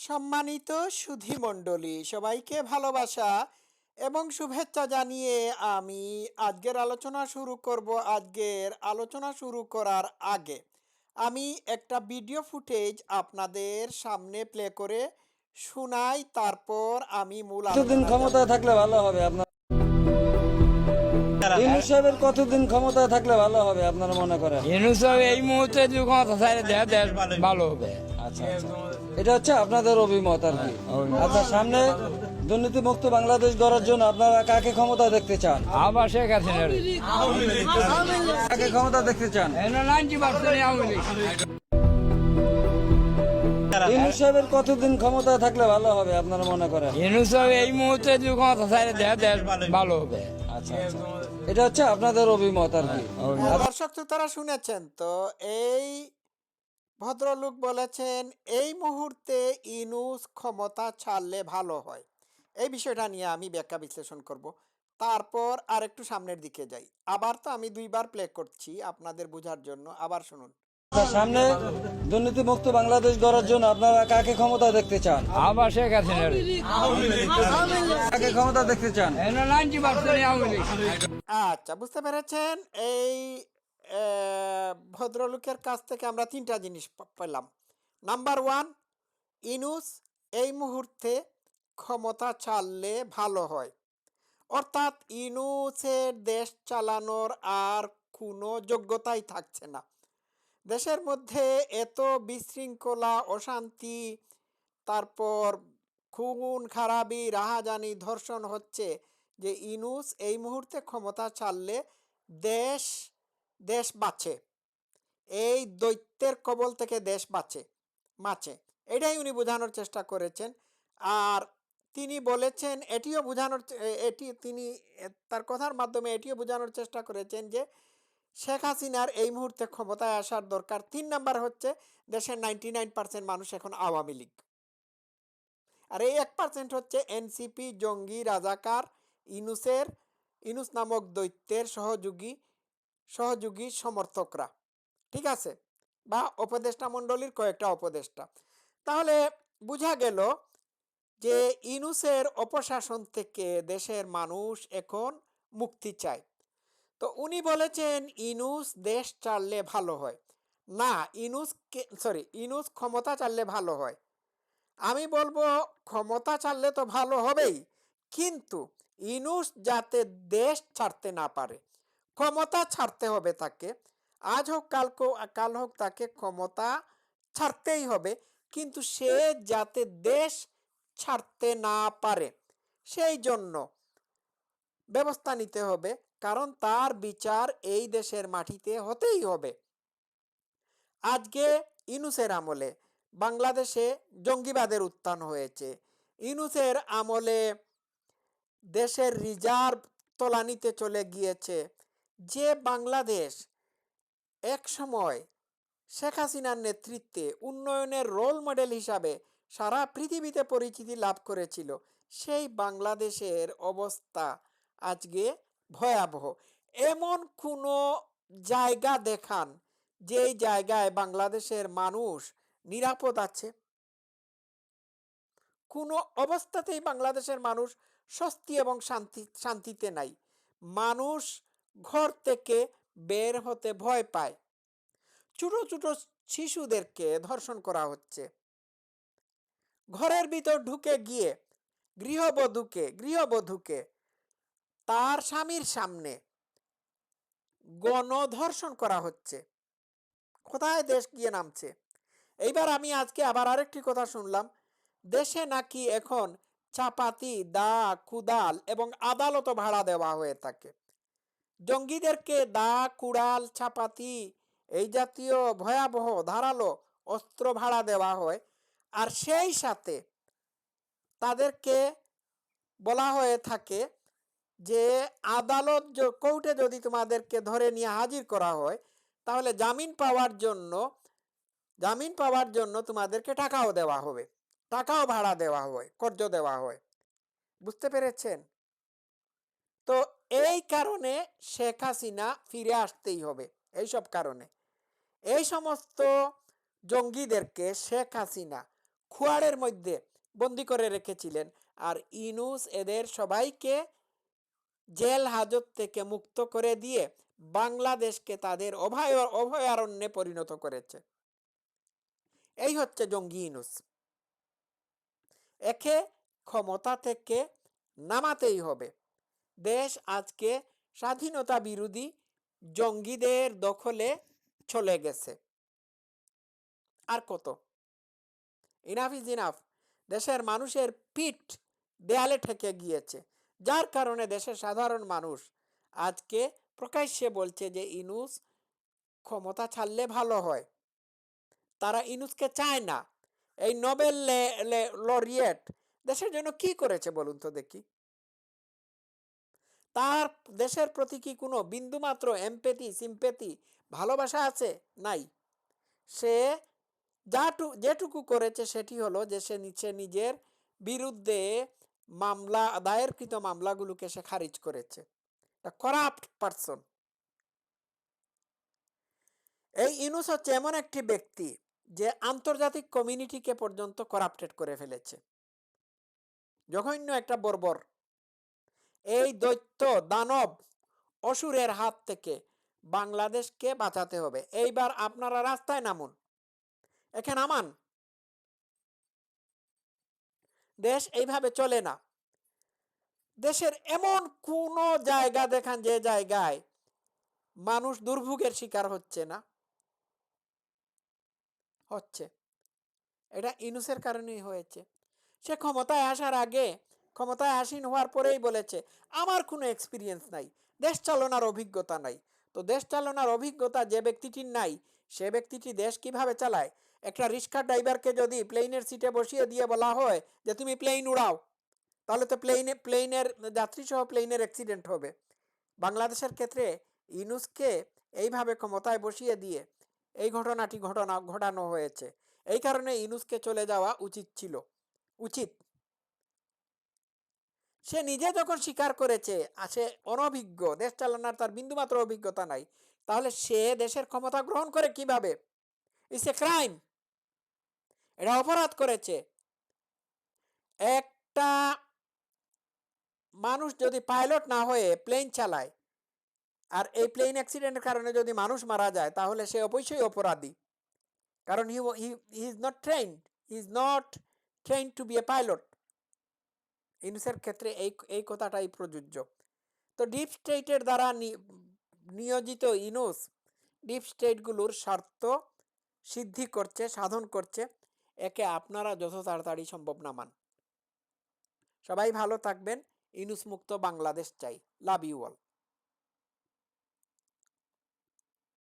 সম্মানিত সুধীমণ্ডলী, সবাইকে ভালোবাসা এবং শুভেচ্ছা জানিয়ে আমি আজকের আলোচনা শুরু করার আগে আমি একটা ভিডিও ফুটেজ আপনাদের সামনে প্লে করে শোনাই, তারপর আমি মূল কতদিন আলোচনা ক্ষমতায় থাকলে ভালো হবে আপনার? ইউনূস সাহেবের কতদিন ক্ষমতায় থাকলে ভালো হবে আপনারা মনে করেন? ইউনূস সাহেব এই মুহূর্তে যদি ক্ষমতা ছাড়ে দেয় দেশ ভালো হবে। আচ্ছা আচ্ছা, এটা হচ্ছে আপনাদের অভিমত আর কি। আচ্ছা, সামনে দুর্নীতি মুক্ত বাংলাদেশ গড়ার জন্য আপনারা কাকে ক্ষমতা দেখতে চান? আবার শেখ হাসিনা কাকে ক্ষমতা দেখতে চান? 90% আওয়ামী লীগ। ইউনূস সাহেবের কতদিন ক্ষমতায় থাকলে ভালো হবে আপনারা মনে করেন? ইউনূস সাহেব এই মুহূর্তে যদি ক্ষমতা ছাড়ে দেয় দেশ ভালো হবে। আচ্ছা আচ্ছা, এটা হচ্ছে আপনাদের অভিমত আর কি। দর্শক শ্রোতারা শুনেছেন তো, এই ভদ্রলোক বলেছেন এই মুহূর্তে ইউনূস ক্ষমতা ছাড়লে ভালো হয়। এই বিষয়টা নিয়ে আমি ব্যাখ্যা বিশ্লেষণ করব, তারপর আর একটু সামনের দিকে যাই। আবার তো আমি দুইবার প্লে করছি আপনাদের বোঝার জন্য, আবার শুনুন। আচ্ছা, সামনে দুর্নীতি মুক্ত বাংলাদেশ গড়ার জন্য আপনারা কাকে ক্ষমতা দেখতে চান? আবার শেখ হাসিনা কাকে ক্ষমতা দেখতে চান? 90% আওয়ামী লীগ। আচ্ছা, বুঝতে পেরেছেন। এই ভদ্রলোকের কাছ থেকে আমরা তিনটা জিনিস পেলাম। নাম্বার ওয়ান, ইউনূস এই মুহূর্তে ক্ষমতা ছাড়লে ভালো হয়, অর্থাৎ ইউনূসের দেশ চালানোর আর কোনো যোগ্যতাই থাকছে না। দেশের মধ্যে এত বিশৃঙ্খলা, অশান্তি, তারপর খুন খারাপি, রাহাজানি, ধর্ষণ হচ্ছে যে ইউনূস এই মুহূর্তে ক্ষমতা ছাড়লে দেশ দেশ বাঁচে, এই দৈত্যের কবল থেকে দেশ বাঁচে। এটাই উনি বোঝানোর চেষ্টা করেছেন। আর তিনি বলেছেন তিনি তার কথার মাধ্যমে এটিও বোঝানোর চেষ্টা করেছেন যে শেখ হাসিনার এই মুহূর্তে ক্ষমতায় আসার দরকার। 3 নাম্বার হচ্ছে দেশের 99% মানুষ এখন আওয়ামী লীগ, আর এই 1% হচ্ছে এনসিপি, জঙ্গি, রাজাকার, ইউনূস নামক দৈত্যের সহযোগী সমর্থকরা। ঠিক আছে, বা উপদেষ্টা মণ্ডলীর কয়েকটা উপদেষ্টা। তাহলে বোঝা গেল যে ইউনূসের অপশাসন থেকে দেশের মানুষ এখন মুক্তি চায়। তো উনি বলেছেন ইউনূস দেশ চাললে ভালো হয় না, ইউনূস ক্ষমতা চাললে ভালো হয়। আমি বলবো ক্ষমতা চাললে তো ভালো হবেই, কিন্তু ইউনূস যাতে দেশ ছাড়তে না পারে, ক্ষমতা ছাড়তে হবে তাকে। আজ হোক কাল হোক তাকে ক্ষমতা ছাড়তেই হবে, কিন্তু সে যাতে দেশ ছাড়তে না পারে সেই জন্য ব্যবস্থা নিতে হবে, কারণ তার বিচার এই দেশের মাটিতে হতেই হবে। আজকে ইউনূসের আমলে বাংলাদেশে জঙ্গিবাদের উত্থান হয়েছে। ইউনূসের আমলে দেশের রিজার্ভ তলানিতে চলে গিয়েছে। যে বাংলাদেশ এক সময় শেখ হাসিনার নেতৃত্বে উন্নয়নের রোল মডেল হিসাবে সারা পৃথিবীতে পরিচিতি লাভ করেছিল, সেই বাংলাদেশের অবস্থা আজকে ভয়াবহ। এমন কোনো জায়গা দেখান যেই জায়গায় বাংলাদেশের মানুষ নিরাপদ আছে? কোনো অবস্থাতেই বাংলাদেশের মানুষ স্বস্তি এবং শান্তিতে নাই। মানুষ ঘর থেকে বের হতে ভয় পায়। ছোট ছোট শিশুদেরকে ধর্ষণ করা হচ্ছে। ঘরের ভিতর ঢুকে গিয়ে গৃহবধূকে তার স্বামীর সামনে গণধর্ষণ করা হচ্ছে। কোথায় দেশ গিয়ে নামছে? এইবার আমি আজকে আবার আরেকটি কথা শুনলাম, দেশে নাকি এখন চাপাতি, দা, কুদাল এবং আদালত ভাড়া দেওয়া হয়ে থাকে। জঙ্গিদেরকে দা, কুড়াল, চাপাতি এই জাতীয় ভয়াবহ ধারালো অস্ত্র ভাড়া দেওয়া হয়, আর সেই সাথে তাদেরকে বলা হয়ে থাকে যে আদালত কোর্টে যদি তোমাদেরকে ধরে নিয়ে হাজির করা হয়, তাহলে জামিন পাওয়ার জন্য তোমাদেরকে টাকাও দেওয়া হবে, টাকাও ভাড়া দেওয়া হয়, কর্জ দেওয়া হয়। বুঝতে পেরেছেন? তো এই কারণে শেখ হাসিনা ফিরে আসতেই হবে। এইসব কারণে এই সমস্ত জঙ্গিদেরকে শেখ হাসিনা খোয়াড়ের মধ্যে বন্দি করে রেখেছিলেন, আর ইউনূস এদের সবাইকে জেল হাজত থেকে মুক্ত করে দিয়ে বাংলাদেশকে তাদের অভয়ারণ্যে পরিণত করেছে। এই হচ্ছে জঙ্গি ইউনূস। একে ক্ষমতা থেকে নামাতেই হবে। দেশ আজকে স্বাধীনতা বিরোধী জঙ্গিদের দখলে চলে গেছে। আর কত? Enough is enough. দেশের মানুষের পিঠ দেয়ালে ঠেকে গিয়েছে, যার কারণে দেশের সাধারণ মানুষ আজকে প্রকাশ্যে বলছে যে ইউনূস ক্ষমতা ছাড়লে ভালো হয়। তারা ইউনূসকে চায় না। এই নোবেল লরিয়েট দেশের জন্য কি করেছে বলুন তো দেখি? তার দেশের প্রতি কি কোনো বিন্দুমাত্র এমপ্যাথি, সিম্প্যাথি, ভালোবাসা আছে? নাই। সে যেটুকু করেছে সেটি হলো যে সে নিজের বিরুদ্ধে দায়েরকৃত মামলাগুলোকে সে খারিজ করেছে। Corrupt person. এই ইউনূস হচ্ছে এমন একটি ব্যক্তি যে আন্তর্জাতিক কমিউনিটিকে পর্যন্ত করাপ্টেড করে ফেলেছে। জঘন্য একটা বর্বর। এই দৈত্য দানব অসুরের হাত থেকে বাংলাদেশকে বাঁচাতে হবে। এইবার আপনারা রাস্তায় নামুন, এখানে নামান। দেশ এইভাবে চলে না। দেশের এমন কোন জায়গা দেখান যে জায়গায় মানুষ দুর্ভোগের শিকার হচ্ছে না? হচ্ছে। এটা ইউনূসের কারণেই হয়েছে। সে ক্ষমতায় আসার আগে, ক্ষমতায় আসীন হওয়ার পরেই বলেছে আমার কোনো এক্সপিরিয়েন্স নাই, দেশ চালনার অভিজ্ঞতা নাই। তো দেশ চালনার অভিজ্ঞতা যে ব্যক্তিটির নাই, সে ব্যক্তিটি দেশ কিভাবে চালায়? একটা রিক্সা ড্রাইভারকে যদি প্লেনের সিটে বসিয়ে দিয়ে বলা হয় যে তুমি প্লেন উড়াও, তাহলে তো প্লেনের যাত্রী সহ প্লেনের অ্যাক্সিডেন্ট হবে। বাংলাদেশের ক্ষেত্রে ইউনূসকে এইভাবে ক্ষমতায় বসিয়ে দিয়ে এই ঘটনাটি ঘটানো হয়েছে। এই কারণে ইউনূসকে চলে যাওয়া উচিত। সে নিজে যখন স্বীকার করেছে সে অনভিজ্ঞ, দেশ চালানোর তার বিন্দুমাত্র অভিজ্ঞতা নাই, তাহলে সে দেশের ক্ষমতা গ্রহণ করে কিভাবে? It's a crime. এটা অপরাধ করেছে। একটা মানুষ যদি পাইলট না হয়ে প্লেন চালায়, আর এই প্লেন অ্যাক্সিডেন্টের কারণে যদি মানুষ মারা যায়, তাহলে সে অবশ্যই অপরাধী। কারণ he is not trained, he is not trained to be a pilot. ইউনূসের ক্ষেত্রে এই কথাটাই প্রযোজ্য। তো ডিপ স্টেটের দ্বারা নিয়োজিত ইউনূস ডিপ স্টেটগুলোর স্বার্থ সিদ্ধি করছে, সাধন করছে। একে আপনারা যত তাড়াতাড়ি সম্ভব নামান। সবাই ভালো থাকবেন। ইউনূস মুক্ত বাংলাদেশ চাই। Love you all.